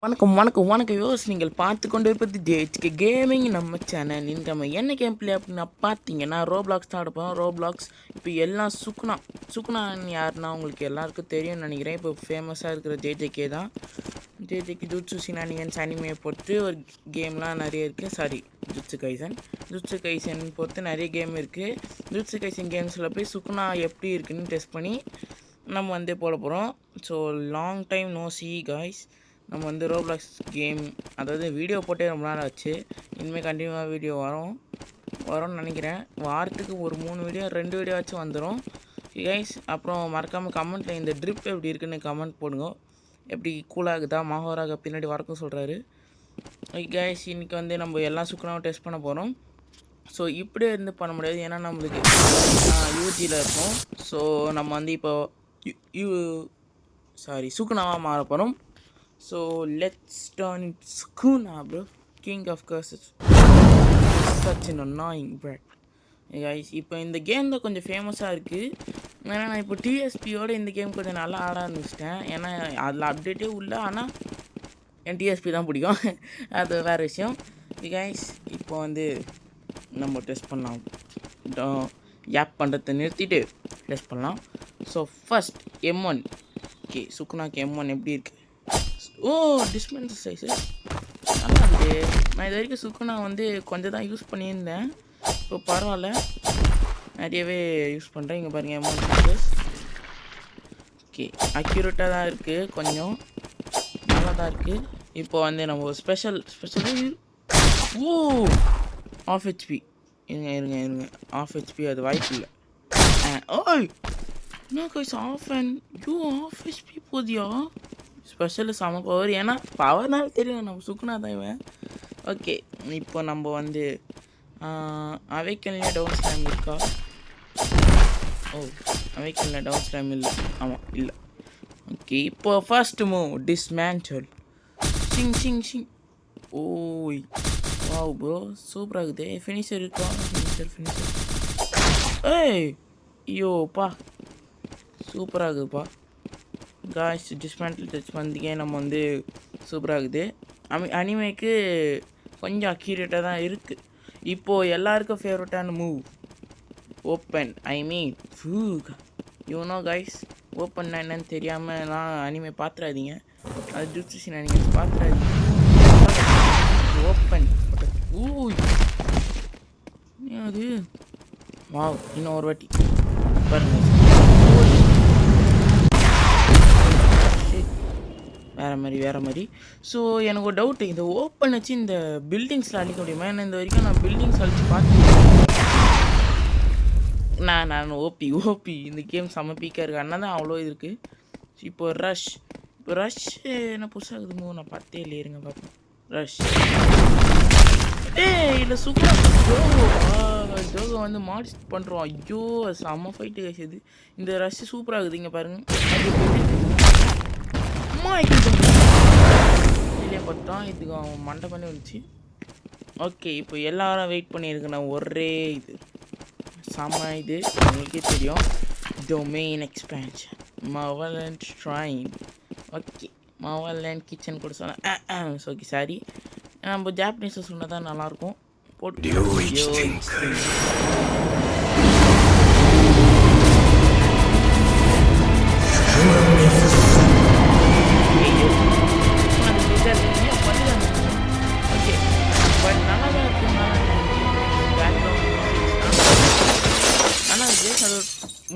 வணக்கம் யோஸ் நீங்கள் பார்த்து கொண்டு இருப்பது ஜேஹெச்கே கேமிங் நம்ம சேனல். இன்று நம்ம என்ன கேம் பிளே அப்படின்னா பார்த்தீங்கன்னா ரோப்ளாக்ஸ் தான் எடுப்போம். ரோப்ளாக்ஸ் இப்போ எல்லாம் சுக்குனான்னு யாருன்னா உங்களுக்கு எல்லாருக்கும் தெரியும்னு நினைக்கிறேன். இப்போ ஃபேமஸாக இருக்கிற ஜேஜேகே தான். ஜேஜேகே ஜுட்சு சினானியன்ஸ் அனிமையை பொறுத்து ஒரு கேம்லாம் நிறைய இருக்குது. ஜுட்சு கைசன் பொறுத்து நிறைய கேம் இருக்குது. ஜுட்சு கைசன் கேம்ஸில் போய் சுக்குனா எப்படி இருக்குன்னு டெஸ்ட் பண்ணி நம்ம போட போகிறோம். So long time no see guys. நம்ம ரோப்ளாக்ஸ் கேம் அதாவது வீடியோ போட்டே ரொம்ப நாள் ஆச்சு. இனிமேல் கண்டினியூவாக வீடியோ வரும்னு நினைக்கிறேன். வாரத்துக்கு ஒரு 3 வீடியோ 2 வீடியோ ஆச்சும் வந்துடும் கைஸ். அப்புறம் மறக்காமல் கமெண்ட்டில் இந்த ட்ரிப் எப்படி இருக்குன்னு கமெண்ட் போடுங்க. எப்படி கூலாகுதா மாஹோராக பின்னாடி வரக்கும் சொல்கிறாரு. ஓகே கைஸ், இன்றைக்கி நம்ம எல்லா சுக்குனாவும் டெஸ்ட் பண்ண போகிறோம். ஸோ இப்படியே இருந்து பண்ண முடியாது, ஏன்னா நம்மளுக்கு யூஜியில் இருக்கும். ஸோ நம்ம இப்போ சுக்குனாவாக மாற போகிறோம். So let's turn it Sukuna, bro. King of curses. Such an annoying brat. Hey guys, இப்போ இந்த கேம் தான் கொஞ்சம் ஃபேமஸாக இருக்குது. ஏன்னா நான் இப்போ டிஎஸ்பியோட இந்த கேம் கொஞ்சம் நல்லா ஆட ஆரம்பிச்சிட்டேன். ஏன்னா அதில் அப்டேட்டே இல்லை, ஆனால் என் டிஎஸ்பி தான் பிடிக்கும். அது வேறு விஷயம். கைஸ் இப்போ நம்ம டெஸ்ட் பண்ணலாம். ஆப் பண்ணுறதை நிறுத்திட்டு டெஸ்ட் பண்ணலாம். So first M1. Okay, சுக்குனாக்கு M1 எப்படி இருக்குது? ஓ, டிஸ்பென்சர் சைஸு நல்லா இருக்குது. நான் இது வரைக்கும் சுக்குனா கொஞ்சம் தான் யூஸ் பண்ணியிருந்தேன். இப்போ பரவாயில்ல, நிறையவே யூஸ் பண்ணுறேன். இங்கே பாருங்கள், M1 சைஸஸ். ஓகே, அக்யூரேட்டாக தான் இருக்குது, கொஞ்சம் நல்லா தான் இருக்குது. இப்போ நம்ம ஸ்பெஷல் ஓ ஆஃப் ஹெச்பி இருங்க ஆஃப் ஹெச்பி அது வாய்ப்பு இல்லை. ஓய் என்ன கைஸ், ஆஃப் ஹெச்பி போதியா? ஸ்பெஷலு செம பவர், ஏன்னா பவர்னால தெரியும் நம்ம சுக்குனா தான் இவன். ஓகே, இப்போ நம்ம அவைக்கல்ல டவுன் ஸ்லாம் இருக்கா? ஓ, அவைக்கல்ல டவுன் ஸ்லாம் இல்லை. ஆமாம், இல்லை. ஓகே, இப்போ ஃபர்ஸ்ட் மூவ் டிஸ்மேண்டல். சிங். ஓய் வாவ் ப்ரோ, சூப்பராக இருக்குது. ஃபினிஷர் இருக்கா? ஃபினிஷர் ஏய் ஐயோப்பா, சூப்பராக இருக்குதுப்பா. காய்ஸ், டிஸ்மேண்டில் டச் பண்ணிக்கே நம்ம சூப்பராகுது. அனிமேக்கு கொஞ்சம் அக்யூரேட்டாக தான் இருக்குது. இப்போது எல்லாருக்கும் ஃபேவரட்டான மூவ் ஓப்பன். யூனோ காய்ஸ், ஓப்பன்னா என்னன்னு தெரியாமலாம் அனிமே பார்த்துறாதீங்க. அது ஜுட்சு அனிமே பார்த்துறாதீங்க. ஓப்பன் ஊய் அது வாவ். இன்னும் ஒரு வாட்டி பாருங்கள், வேறு மாதிரி. ஸோ எனக்கு ஒரு டவுட்டு, இந்த ஓப்பன் வச்சு இந்த பில்டிங்ஸில் அழிக்க முடியுமா? ஏன்னா இந்த வரைக்கும் நான் பில்டிங்ஸ் அழிச்சு பார்த்து நான் ஓபி இந்த கேம் செம்ம பீக்காக இருக்குது. அண்ணா தான் அவ்வளோ இருக்குது. இப்போ ரஷ் என்ன புதுசாகுது மூவ் நான் பார்த்தே இல்லை. இருங்க பார்ப்போம். ரஷ் இல்லை சூப்பராக ஜோகோ மாடிஸ் பண்ணுறோம். ஐயோ செம்ம ஃபைட்டு கழிச்சது. இந்த ரஷ் சூப்பராகுது. இங்கே பாருங்கள், இல்லையே பார்த்தான், இதுக்கு அவன் மண்டை பண்ணி வந்துச்சு. ஓகே, இப்போ எல்லாரும் வெயிட் பண்ணியிருக்கேன். ஒரே இது செம்ம, இது உங்களுக்கே தெரியும், domain expansion malevolent shrine. Okay, malevolent kitchen கூட சொன்னேன். ஓகே சாரி, நம்ம ஜாப்பனீஸில் சொன்னால் தான் நல்லாயிருக்கும். போட்டு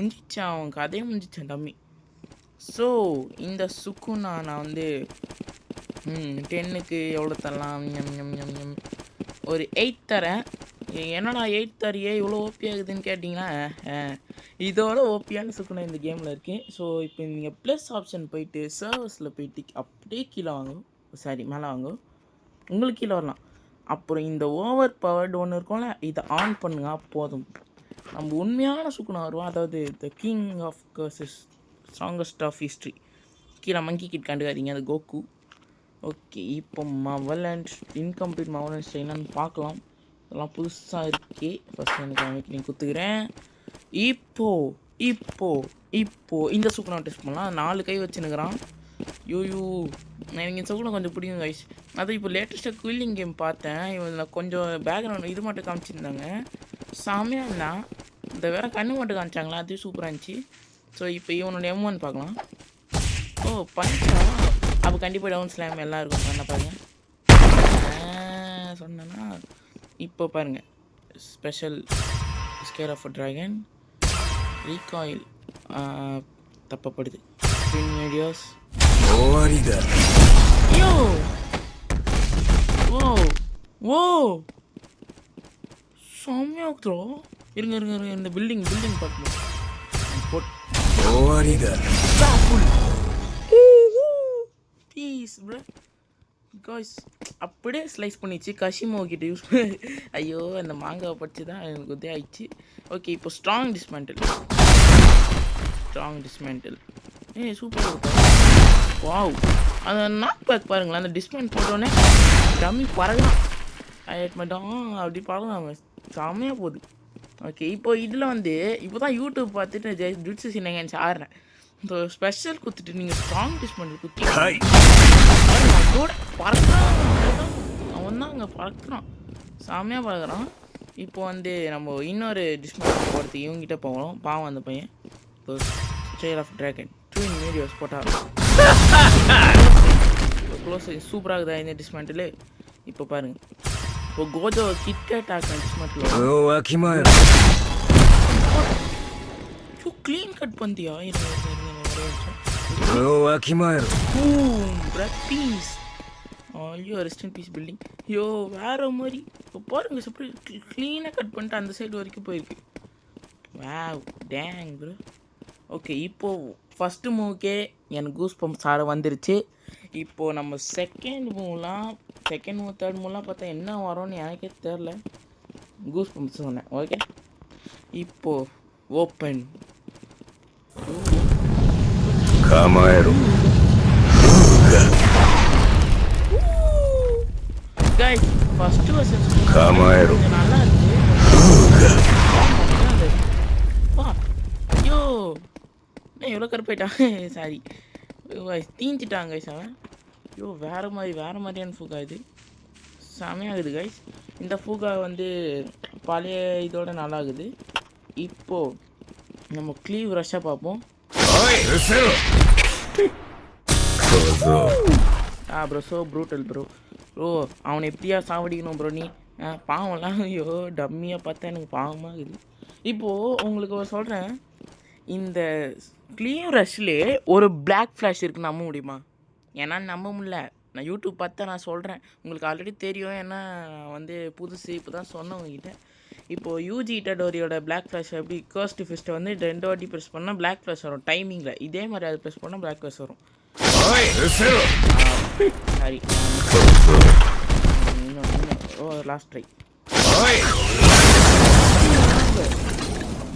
முடிச்சான், அவன் கதையை முடிச்சான் டம்மி. ஸோ இந்த சுக்குனா நான் 10க்கு எவ்வளோ தரலாம்? ஒரு 8 தரேன். என்னடா 8 தரையே இவ்வளோ ஓபி ஆகுதுன்னு கேட்டிங்கன்னா, இதோட ஓபியான சுக்குனா இந்த கேமில் இருக்குது. ஸோ இப்போ நீங்கள் ப்ளஸ் ஆப்ஷன் போயிட்டு சர்வஸில் போயிட்டு அப்படியே கீழே வாங்கும், மேலே வாங்கும், உங்களுக்கு கீழே வரலாம். அப்புறம் இந்த ஓவர் பவர்டு ஒன்று இருக்கும்ல, இதை ஆன் பண்ணுங்க, போதும் நம்ம உண்மையான சுக்குனா வருவோம். அதாவது the king of curses, strongest of history. கீழே மங்கி கிட் கண்டுக்காதீங்க, அது கோகு. ஓகே, இப்போ மவலண்ட் இன்கம்ப்ளீட் மவலண்ட் என்னன்னு பார்க்கலாம். இதெல்லாம் புதுசாக இருக்கே. ஃபஸ்ட் எனக்கு அமைக்கி குத்துக்கிறேன். இப்போ இந்த சுக்குனா டெஸ்ட் பண்ணலாம். 4 கை வச்சுன்னுக்கிறான். யூ எனக்கு இந்த சவுண்ட் கொஞ்சம் பிடிக்கும் கைஸ். அதுவும் இப்போ லேட்டஸ்ட்டாக குயிலிங் கேம் பார்த்தேன். இவன் கொஞ்சம் பேக்ரவுண்ட் இது மட்டும் காமிச்சிருந்தாங்க, செம்மையாக இருந்தான். இந்த வேறு கண்ணு மட்டும் காமிச்சாங்களா, அதுவும் சூப்பராக இருந்துச்சு. ஸோ இப்போ இவனோட M1 பார்க்கலாம். ஓ பஞ்சா, அப்போ கண்டிப்பாக டவுன் ஸ்லாம் எல்லாம் இருக்கும். என்ன பாருங்கள் சொன்னேன்னா. இப்போ பாருங்கள் special scare of dragon recoil தப்பப்படுது. ஸ்க்ரீன் வீடியோஸ் யோ ஓ ஓ செம்மையாக்குறோ. இருங்க இருங்க இருங்க, இந்த பில்டிங் பார்க்கணும். Peace bro guys. அப்படியே ஸ்லைஸ் பண்ணிச்சு கஷிமோ கிட்ட யூஸ் பண்ணி. ஐயோ அந்த மாங்காவை படிச்சு தான் எனக்கு உதவி ஆயிடுச்சு. ஓகே இப்போ ஸ்ட்ராங் டிஸ்மேண்டில் சூப்பர் வாவ். அந்த நாக் பேக் பாருங்களேன், அந்த டிஸ்மேண்ட் போட்டோன்னே டம்மி பறகலாம் மட்டும் அப்படி பறகலாம், செம்மையாக போகுது. ஓகே இப்போ இதில் வந்து இப்போ தான் யூடியூப் பார்த்துட்டு ஜுட்ஸு சின்னங்கன்னு ஆடுறேன். இப்போ ஸ்பெஷல் குத்துட்டு நீங்கள் ஸ்ட்ராங் டிஸ்மேண்டில் குத்தி அதோட பறக்கிறான். அவன் தான் அங்கே பறக்கிறான், செம்மையாக பறக்கிறான். இப்போ வந்து நம்ம இன்னொரு டிஸ்மேண்டில் போகிறதுக்கு இவங்ககிட்ட போகணும். பாவம் அந்த பையன். இப்போ scare of dragon twin videos போட்டால் க்ளோஸ் சூப்பராக இருக்குதா இந்த டிஸ்மேண்டில். இப்போ பாருங்கள், இப்போ கோஜோ கிட்கேட் ஆக்கின டிஸ்மேண்டில் க்ளீன் கட் பண்ணியா. பீஸ் ஐயோ ரெஸ்ட் இன் பீஸ் பில்டிங். ஐயோ வேற மாதிரி. இப்போ பாருங்க சப்படி க்ளீனாக கட் பண்ணிட்டு அந்த சைடு வரைக்கும் போயிருக்கு. Wow dang bro. ஓகே இப்போது ஃபஸ்ட்டு மூவுக்கே எனக்கு கூஸ் பம்ப்ஸ் ஆட வந்துருச்சு. இப்போது நம்ம செகண்ட் மூவ் தேர்ட் மூவ்லாம் பார்த்தா என்ன வரும்னு எனக்கே தெரில. கூஸ் பம்ப்ஸ் சொன்னேன். ஓகே இப்போது ஓப்பன் கைஸ். ஃபஸ்ட்டு வர்ஷன் நல்லா இருக்கு. ஐயோ நான் எவ்வளோ கருப்பாயிட்டான். சாரி தீஞ்சிட்டாங்க கைஸ் அவன். ஐயோ வேறு மாதிரியான ஃபூகா இது செமையாகுது கைஸ். இந்த ஃபூகா வந்து பழைய இதோட நல்லாகுது. இப்போது நம்ம க்ளீவ் ரஷ்ஷாக பார்ப்போம். Bro so brutal bro. அவனை எப்படியா சாவடிக்கணும் ப்ரோ நீ. பாவம்லாம் ஐயோ டம்மியாக பார்த்தா எனக்கு பாவமாக இருக்குது. இப்போது உங்களுக்கு சொல்கிறேன், இந்த க்ளீவ் ரஷ்லேயே ஒரு பிளாக் ஃப்ளாஷ் இருக்குது, நம்ப முடியுமா? ஏன்னா நம்ப முடியல. நான் யூடியூப் பார்த்தா நான் சொல்கிறேன், உங்களுக்கு ஆல்ரெடி தெரியும். ஏன்னா வந்து புதுசு இப்போ தான் சொன்னவங்ககிட்ட. இப்போது யூஜி இட்டடோரியோட பிளாக் ஃப்ளாஷ் எப்படி கர்ஸ்ட் ஃபிஸ்ட்டை வந்து 2 வாட்டி ப்ரெஸ் பண்ணால் பிளாக் ஃப்ளாஷ் வரும் டைமிங்கில். இதே மாதிரி அதை ப்ரெஸ் பண்ணால் பிளாக் ஃப்ளாஷ் வரும். சாரி இன்னும் லாஸ்ட் ட்ரை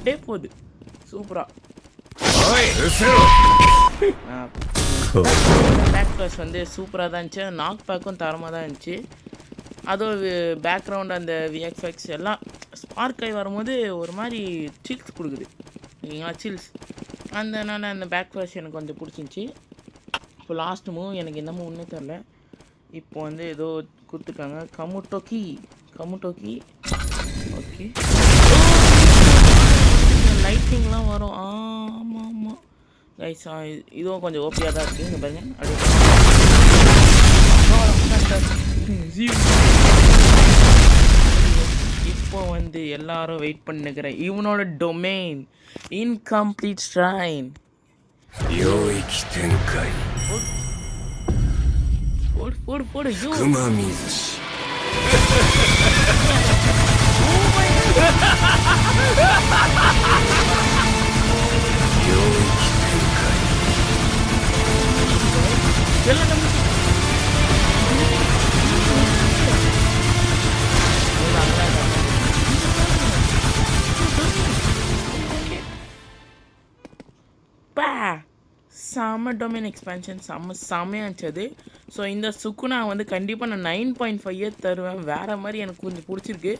டே போகுது சூப்பராக. பேக் ஃப்ளாஷ் வந்து சூப்பராக தான் இருந்துச்சு. நாக் பேக்கும் தரமாக தான் இருந்துச்சு. அதுவும் பேக்ரவுண்ட் அந்த விஎக்ஸ்எக்ஸ் எல்லாம் ஸ்பார்க் ஆகி வரும்போது ஒரு மாதிரி சில்ஸ் கொடுக்குது ஓகேங்களா, சில்ஸ். அதனால அந்த பேக் ஃப்ளாஷ் எனக்கு கொஞ்சம் பிடிச்சிருந்துச்சி. இப்போ லாஸ்ட் மூவ் எனக்கு என்ன மூவ்னே தெரில. இப்போ வந்து ஏதோ கொடுத்துருக்காங்க கமுட்டோக்கி. ஓகே லைட்டிங்லாம் வரும். ஆமாம் கைஸ் இதுவும் கொஞ்சம் ஓபியாக தான் இருக்குது. இங்கே பாருங்கள் இப்போ வந்து எல்லாரும் வெயிட் பண்ணுகிற இவனோட டொமைன் இன்கம்ப்ளீட் ஸ்ட்ரைன். போடு செம்ம டொமைன் எக்ஸ்பேன்ஷன் செம்மையாக இருந்துச்சு. ஸோ இந்த சுக்குனா வந்து கண்டிப்பாக நான் 9.5 தருவேன். வேறு மாதிரி எனக்கு கொஞ்சம் பிடிச்சிருக்கு.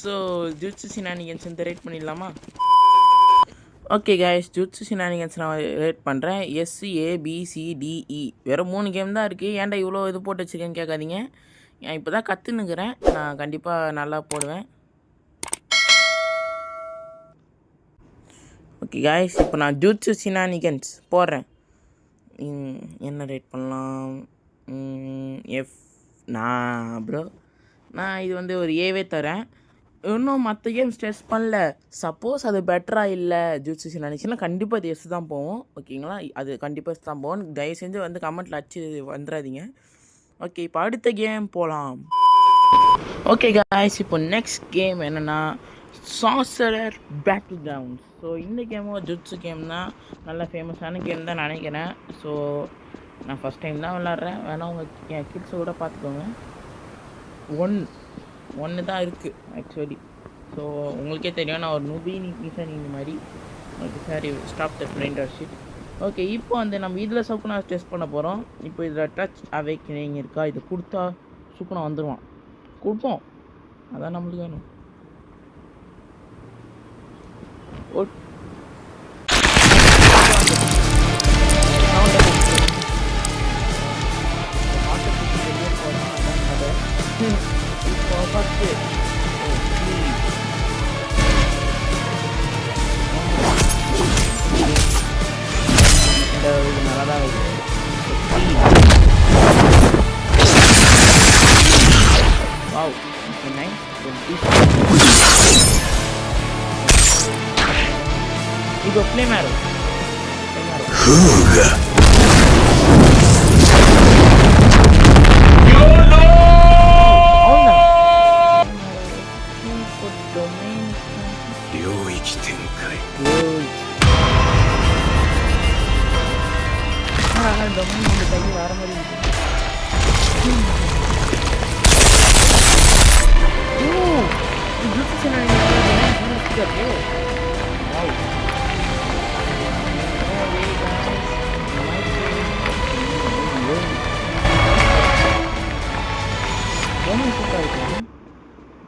ஸோ ஜுட்ஸு சினானிகன்ஸ் இந்த ரேட் பண்ணிடலாமா? ஓகே கைஸ், ஜுட்ஸு ஷினானிகன்ஸ் நான் ரேட் பண்ணுறேன். SCABCDE. வெறும் 3 கேம் தான் இருக்குது. ஏன்டா இவ்வளோ இது போட்டு வச்சுருக்கேன்னு கேட்காதீங்க. நான் இப்போ தான் கற்றுன்னுக்கிறேன். நான் கண்டிப்பாக நல்லா போடுவேன். ஓகே கைஸ், இப்போ நான் ஜுட்ஸு ஷினானிகன்ஸ் போடுறேன். என்ன ரேட் பண்ணலாம்? நான் இது வந்து ஒரு ஏவே தரேன். இன்னும் மற்ற கேம் ஸ்ட்ரெஸ் பண்ணல. சப்போஸ் அது பெட்டராக இல்லை ஜூட்ஸு நினச்சின்னா கண்டிப்பாக அது எஸ் தான் போவோம். ஓகேங்களா? அது கண்டிப்பாக எஸ் தான் போவோம். தயவு செஞ்சு வந்து கமெண்ட்டில் அடிச்சு வந்துடாதீங்க. ஓகே, இப்போ அடுத்த கேம் போகலாம். ஓகே காய்ஸ், இப்போ நெக்ஸ்ட் கேம் என்னென்னா சார்சரர் பேட்டில் கிரவுண்ட்ஸ். ஸோ இந்த கேமும் ஜுட்ஸு கேம் தான். நல்ல ஃபேமஸான கேம் தான் நினைக்கிறேன். ஸோ நான் ஃபஸ்ட் டைம் தான் விளாட்றேன். வேணா உங்கள் என் கிட்ஸை கூட பார்த்துக்கோங்க. ஒன்று தான் இருக்குது ஆக்சுவலி. ஸோ உங்களுக்கே தெரியும், நான் ஒரு நூபீனி பீசன் இந்த மாதிரி. Okay, sorry, stop the blinder sheet. Okay, இப்போ வந்து நம்ம இதில் சுக்குனா டெஸ்ட் பண்ண போகிறோம். இப்போ இதில் டச் அவேக்கனிங் இருக்கா? இது கொடுத்தா சுக்குனா வந்துடுவான். கொடுப்போம், அதான் நம்மளுக்கு வேணும். Wow, okay, nice. You go play Maro.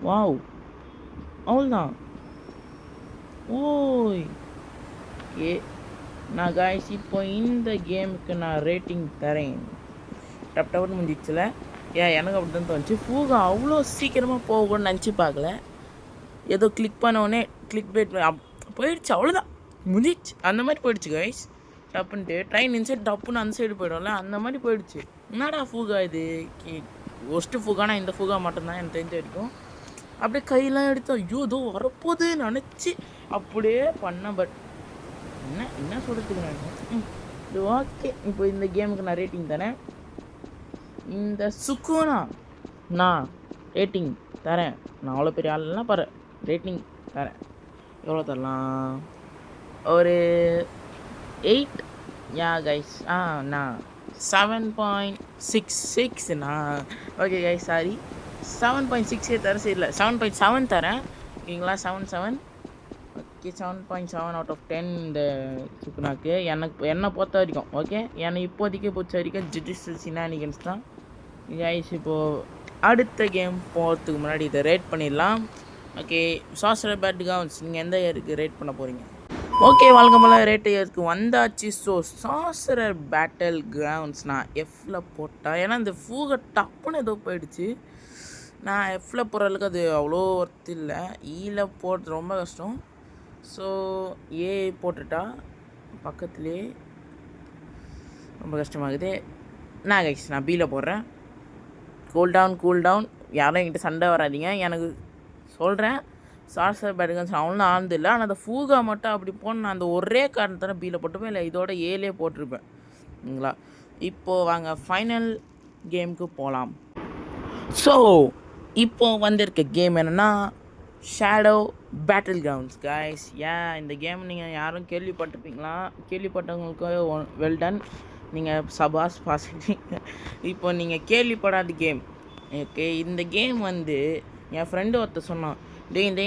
Wow, அவ்வளோதான். ஓய், ஏ நான் காய்ஸ் இப்போ இந்த கேமுக்கு நான் ரேட்டிங் தரேன். டப்டப்னு முடிஞ்சிச்சுல. எனக்கு அப்படி தான் தோணுச்சு. ஃபூகா அவ்வளோ சீக்கிரமாக போகணும்னு நினச்சி பார்க்கல. ஏதோ கிளிக் பண்ணோடனே கிளிக் பேட் போயிடுச்சு, அவ்வளோதான், முடிச்சு. அந்த மாதிரி போயிடுச்சு கைஸ். டப்புன்ட்டு ட்ரெயின் இன்சைட் டப்புன்னு அந்த சைடு போய்டும்ல, அந்த மாதிரி போயிடுச்சு. என்னடா ஃபூகா இது? ஒஸ்ட்டு ஃபூகானா இந்த ஃபூகா மட்டும்தான் எனக்கு தெரிஞ்ச வரைக்கும். அப்படியே கையெல்லாம் எடுத்தோம். ஐயோ, இதோ வரப்போகுது நினச்சி அப்படியே பண்ணேன். பட் என்ன சொல்கிறதுக்கு நான் இது ஓகே. இப்போ இந்த கேமுக்கு நான் ரேட்டிங் தரேன். இந்த சுக்குனா நான் ரேட்டிங் தரேன். நான் அவ்வளோ பெரிய ஆள்லாம் பாரு, ரேட்டிங் தரேன். எவ்வளோ தரலாம்? ஒரு 8. கைஸ், நான் 7.66. ஓகே கைஸ், சாரி, 7.6 தரேன். சரி, இல்லை 7.7 தரேன். ஓகேங்களா? 7 ஓகே, 7.7 out of 10 இந்த சுக்குனாக்கு. என்னை பொறுத்த வரைக்கும் ஓகே. என்னை இப்போதைக்கு பொறுத்த வரைக்கும் ஜுடிஷியல் ஷினானிகன்ஸ் தான் கைஸ். இப்போது அடுத்த கேம் போகிறதுக்கு முன்னாடி இதை ரேட் பண்ணிடலாம். ஓகே, சார்சரர் பேட்டில் கிரவுண்ட்ஸ் நீங்கள் எந்த இயருக்கு ரேட் பண்ண போகிறீங்க? ஓகே, வழக்கம் போல் ரேட் இயருக்கு வந்தாச்சு. ஸோ சார்சரர் பேட்டில் கிரவுண்ட்ஸ் நான் எஃப்ல போட்டேன். ஏன்னா இந்த ஃபூகை டப்புன்னு ஏதோ போயிடுச்சு. நான் எஃப்ல போடுறதுக்கு அது அவ்வளோ ஒர்த் இல்லை. ஈல போடுறது ரொம்ப கஷ்டம். ஸோ ஏ போட்டுட்டா பக்கத்துலேயே ரொம்ப கஷ்டமாகுது. நான் கைஸ், நான் பியில் போடுறேன். Cool down. யாரும் என்கிட்ட சண்டை வராதிங்க. எனக்கு சொல்கிறேன், சார்சரர் பேட்டில் கிரவுண்ட்ஸ் அவனும் ஆனது இல்லை. ஆனால் அந்த ஃபூகா மட்டும் அப்படி போன அந்த ஒரே காரணத்தான பியில் போட்டுப்பேன். இல்லை இதோட ஏலே போட்டிருப்பேன். சரிங்களா? இப்போது வாங்க ஃபைனல் கேமுக்கு போகலாம். ஸோ இப்போது வந்திருக்க கேம் என்னென்னா ஷேடோ பேட்டில் கிரவுண்ட்ஸ் கைஸ். இந்த கேம் நீங்கள் யாரும் கேள்விப்பட்டிருப்பீங்களா? கேள்விப்பட்டவங்களுக்கு வெல் டன், நீங்கள் சபாஸ் பாசிட்டீங்க. இப்போ நீங்கள் கேள்விப்படாத கேம். ஓகே, இந்த கேம் வந்து என் ஃப்ரெண்டு ஒருத்தர் சொன்னான்,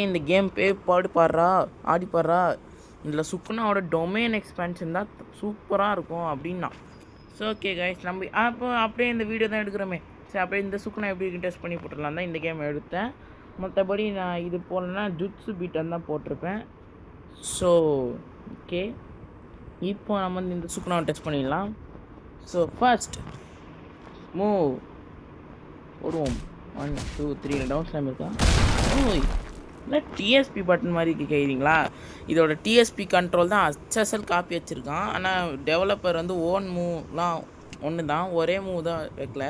இந்த கேம் ஆடி பாடுறா, இதில் சுக்குனாவோட டொமைன் எக்ஸ்பேன்ஷன் தான் சூப்பராக இருக்கும் அப்படின்னா. ஸோ ஓகே கைஸ், நம்ம அப்படியே இந்த வீடியோ தான் எடுக்கிறோமே. சரி, அப்படியே இந்த சுக்குனா எப்படி டெஸ்ட் பண்ணி போட்டுடலாம் தான் இந்த கேம் எடுத்தேன். மற்றபடி நான் இது போலனா ஜுட்ஸு பீட்டன் தான் போட்டிருப்பேன். ஸோ ஓகே, இப்போ நம்ம வந்து இந்த சுக்குனாவை டச் பண்ணிடலாம். ஸோ ஃபர்ஸ்ட் மூவ் போடுவோம். 1 2 3 டவுன் ஸ்லாம் இருக்கா? ஓய், இல்லை டிஎஸ்பி பட்டன் மாதிரி கேட்குறீங்களா? இதோட டிஎஸ்பி கண்ட்ரோல் தான் HSL காப்பி வச்சுருக்கான். ஆனால் டெவலப்பர் வந்து ஓன் மூவ்லாம் ஒன்று தான், ஒரே மூவ் தான் வைக்கல,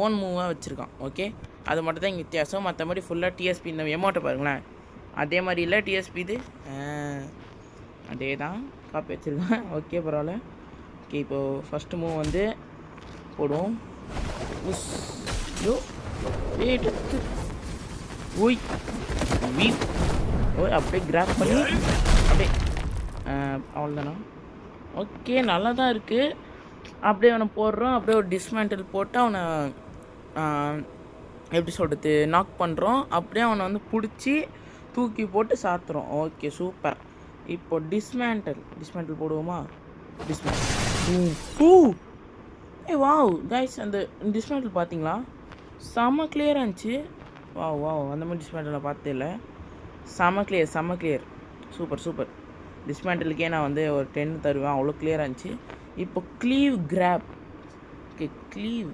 ஓன் மூவாக வச்சுருக்கான். ஓகே, அது மட்டும் தான் இங்கே வித்தியாசம். மற்றபடி ஃபுல்லாக டிஎஸ்பி. இந்த எமௌண்ட்டை பாருங்களேன், அதே மாதிரி இல்லை டிஎஸ்பி, இது அதே தான் காப்பி வச்சுருக்கேன். ஓகே, பரவாயில்ல. ஓகே, இப்போது ஃபஸ்ட்டு மூவ் வந்து போடுவோம். ஓய் ஓய், அப்படியே கிராப் பண்ணி அப்படியே அவ்வளோதானா? ஓகே, நல்லா தான் இருக்குது. அப்படியே அவனை போடுறோம், அப்படியே ஒரு டிஸ்மேண்டில் போட்டு அவனை எப்படி சொல்கிறது, நாக் பண்ணுறோம். அப்படியே அவனை வந்து பிடிச்சி தூக்கி போட்டு சாத்துறோம். Okay, super. இப்போ டிஸ்மேண்டில் போடுவோமா? டிஸ்மேண்டில் வாவ் கைஸ், அந்த டிஸ்மேண்டில் பார்த்தீங்களா? செம்ம கிளியராக இருந்துச்சு. வாவ், அந்த மாதிரி டிஸ்மேண்டில் நான் பார்த்தே இல்லை. செம்ம கிளியர். சூப்பர். டிஸ்மேண்டிலுக்கே நான் வந்து ஒரு 10 தருவேன், அவ்வளோ கிளியராக இருந்துச்சு. இப்போ cleave grab. Okay, cleave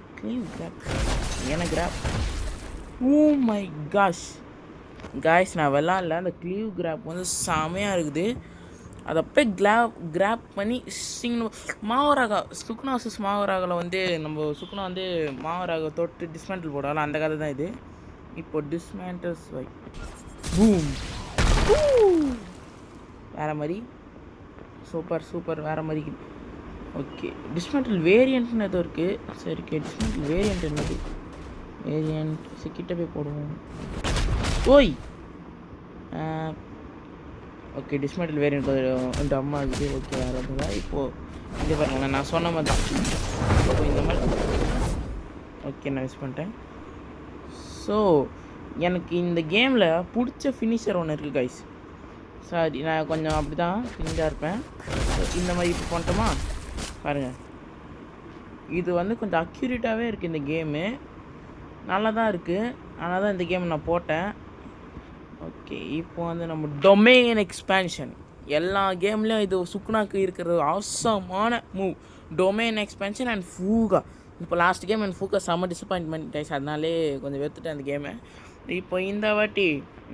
grab, என்ன grab? Oh my gosh guys, நான் விளாட்ல. அந்த க்ளீவ் கிராப் வந்து செமையாக இருக்குது. அதை அப்படியே கிராப் பண்ணி மாவராகா சுக்குனா வர்சஸ் மாவராகில் வந்து நம்ம சுக்குனா வந்து மாவராக தொட்டு டிஸ்மேண்டில் போடாமல் அந்த கதை தான் இது. இப்போ டிஸ்மேண்டல்ஸ் பூம், வேறு மாதிரி. சூப்பர், வேறு மாதிரி. ஓகே, டிஸ்மேண்டில் வேரியண்ட்னு எதுவும் இருக்குது. சரி, ஓகே, டிஸ்மேண்டில் வேரியண்ட் என்னது? கிட்ட போய் போடுவோம். ஓய், ஓகே, டிஸ்மேண்டில் வேரியண்ட் அம்மா இருக்குது. ஓகே, வேறு எதுவும். இப்போது இது பாருங்கள், நான் சொன்ன மாதிரி தான். இப்போ இந்த மாதிரி. ஓகே, நான் மிஸ் பண்ணிட்டேன். ஸோ எனக்கு இந்த கேமில் பிடிச்ச ஃபினிஷர் ஒன்று இருக்குது கைஸ். சாரி, நான் கொஞ்சம் அப்படி தான் ஃபினிஷாக இருப்பேன். இந்த மாதிரி இப்போ பண்ணிட்டோமா பாருங்கள், இது வந்து கொஞ்சம் அக்யூரேட்டாகவே இருக்குது. இந்த கேமு நல்லா தான் இருக்குது, ஆனால் தான் இந்த கேம் நான் போட்டேன். ஓகே, இப்போ வந்து நம்ம டொமைன் எக்ஸ்பேன்ஷன். எல்லா கேம்லேயும் இது சுக்குனாக்கு இருக்கிற அவசரமான மூவ், டொமைன் எக்ஸ்பேன்ஷன் அண்ட் ஃபூகா. இப்போ லாஸ்ட் கேம் அண்ட் ஃபூகா செம்ம டிசப்பாயின்மெண்ட் கைஸ், அதனாலே கொஞ்சம் வெறுத்துட்டேன் அந்த கேமை. இப்போ இந்த வாட்டி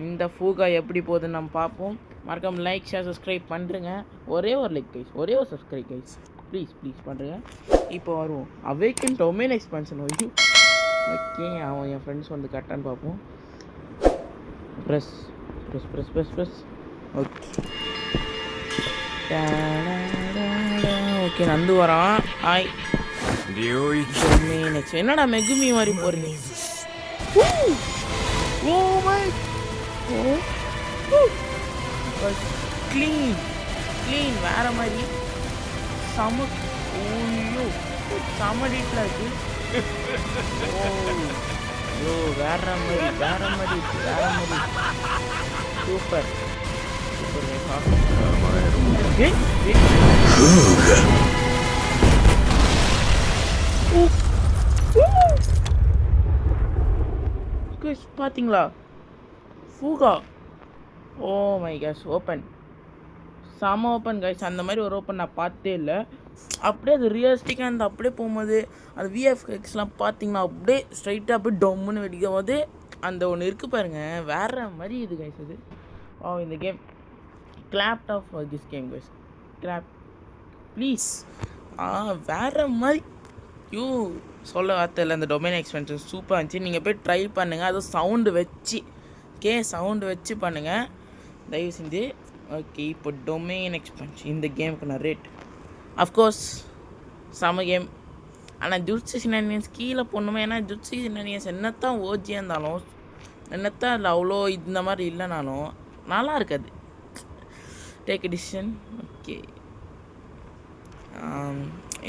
இந்த ஃபூகா எப்படி போகுதுன்னு நம்ம பார்ப்போம். மறக்காமல் லைக், ஷேர், சப்ஸ்கிரைப் பண்ணுறேங்க. ஒரே ஒரு லைக் கைஸ், ஒரே ஒரு சப்ஸ்கிரைப் கைஸ், ப்ளீஸ் பண்ணுறேங்க. இப்போ வருவோம் அவேக்கன் டொமைன் எக்ஸ்பேன்ஷன். ஓகே, அவன் என் ஃப்ரெண்ட்ஸ் வந்து கரெக்டான்னு பார்ப்போம். ப்ரெஸ். ஓகே, நந்து வரான். ஹாய். என்னடா மெகுமி மாதிரி போறீங்க? ஓ மை, க்ளீன் வேற மாதிரி. செம டீட்டில் இருக்கு. ஓ வேற மாதிரி. சூப்பர். பார்த்தீங்களா ஃபூகா? ஓ மை காஷ், ஓப்பன், செம ஓப்பன் கைஸ். அந்த மாதிரி ஒரு ஓப்பன் நான் பார்த்தே இல்லை. அப்படியே அது ரியலிஸ்டிக்காக அந்த அப்படியே போகும்போது அந்த விஎஃப்எக்ஸ்லாம் பார்த்தீங்கன்னா அப்படியே ஸ்ட்ரைட்டாக அப்படியே டொம்முன்னு வெடிக்கும் போது அந்த ஒன்று இருக்குது பாருங்கள், வேறு மாதிரி இது கைஸ். அது இந்த game clapped of this game guys, clap please. வேறு மாதிரி. சொல்ல வார்த்தை இல்லை. அந்த டொமைன் எக்ஸ்பென்ஷன் சூப்பராக இருந்துச்சு. நீங்கள் போய் ட்ரை பண்ணுங்கள், அதுவும் சவுண்டு வச்சு பண்ணுங்கள் தயவு செஞ்சு. ஓகே, இப்போ டொமைன் எக்ஸ்பென்ஷன் இந்த கேமுக்கு நான் ரேட் அஃப்கோர்ஸ் செம கேம். ஆனால் ஜுட்ஸு சினானியன்ஸ் கீழே போடணுமே. ஏன்னா ஜுட்ஸு சினானியன்ஸ் என்னத்தான் ஓஜியாக இருந்தாலும், என்னத்தான் இல்லை அவ்வளோ இந்த மாதிரி இல்லைனாலும் நல்லா இருக்காது. Take a decision. ஓகே,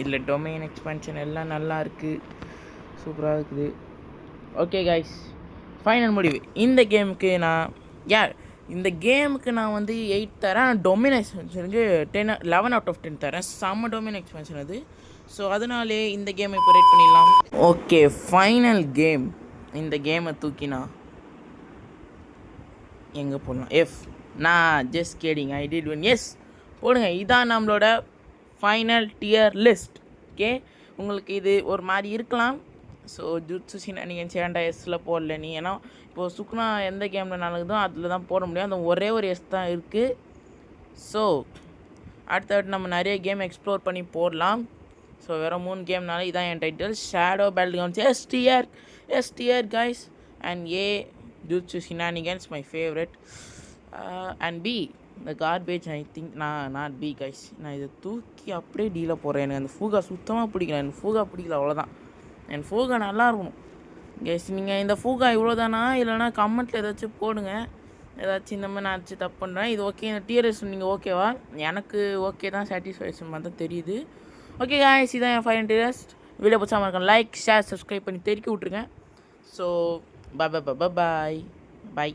இல்லை டொமைன் எக்ஸ்பென்ஷன் எல்லாம் நல்லா இருக்குது, சூப்பராக இருக்குது. ஓகே கைஸ், ஃபைனல் முடிவு. இந்த கேமுக்கு நான் வந்து 8 தரேன். டொமைன் எக்ஸ்பென்ஷனுக்கு 11 out of 10 தரேன். செம்ம டொமைன் எக்ஸ்பென்ஷன் அது. ஸோ அதனாலே இந்த கேமை இப்போ ரேட் பண்ணிடலாம். Okay, final game. இந்த கேமை தூக்கினா எங்கே போடலாம்? நான் just kidding, I did one. S போடுங்க. இதான் நம்மளோட ஃபைனல் டியர் லிஸ்ட். ஓகே, உங்களுக்கு இது ஒரு மாதிரி இருக்கலாம். ஸோ ஜுட்ஸு ஷினானிகன்ஸ் ஏன்டா எஸ்ஸில் போடல நீ? ஏன்னா இப்போது சுக்குனா எந்த கேமில் நடக்குதோ அதில் தான் போட முடியும். அந்த ஒரே ஒரு எஸ் தான் இருக்குது. ஸோ அடுத்தடுத்து நம்ம நிறைய கேம் எக்ஸ்ப்ளோர் பண்ணி போடலாம். ஸோ வெறும் 3 கேம்னால இதான் என் title. Shadow Battlegrounds S tier guys. And A Jutsu Shenanigans my favourite. And B இந்த garbage. I think not B guys. நான் இதை தூக்கி அப்படியே டீல போடுறேன். எனக்கு அந்த ஃபூகா சுத்தமாக பிடிக்கல. எனக்கு ஃபூகா பிடிக்கல, அவ்வளோதான். என் ஃபூகா நல்லா இருக்கணும் கைஸ். நீங்கள் இந்த ஃபூகா இவ்வளோதானா இல்லைனா கமெண்ட்டில் ஏதாச்சும் போடுங்க. ஏதாச்சும் இந்த மாதிரி நான் ஆச்சு தப்பு பண்ணுறேன். இது ஓகே, இந்த டிஆர்எஸ் நீங்கள் ஓகேவா? எனக்கு ஓகே தான், சாட்டிஸ்ஃபேக்ஷன் மாதிரி தான் தெரியுது. ஓகே கைஸ், இதான் என் ஃபைனல் டிஆர்எஸ். வீடியோ பிடிச்சாமல் இருக்கேன், லைக் ஷேர் சப்ஸ்கிரைப் பண்ணி தெரிவிக்க விட்ருங்க. So bye.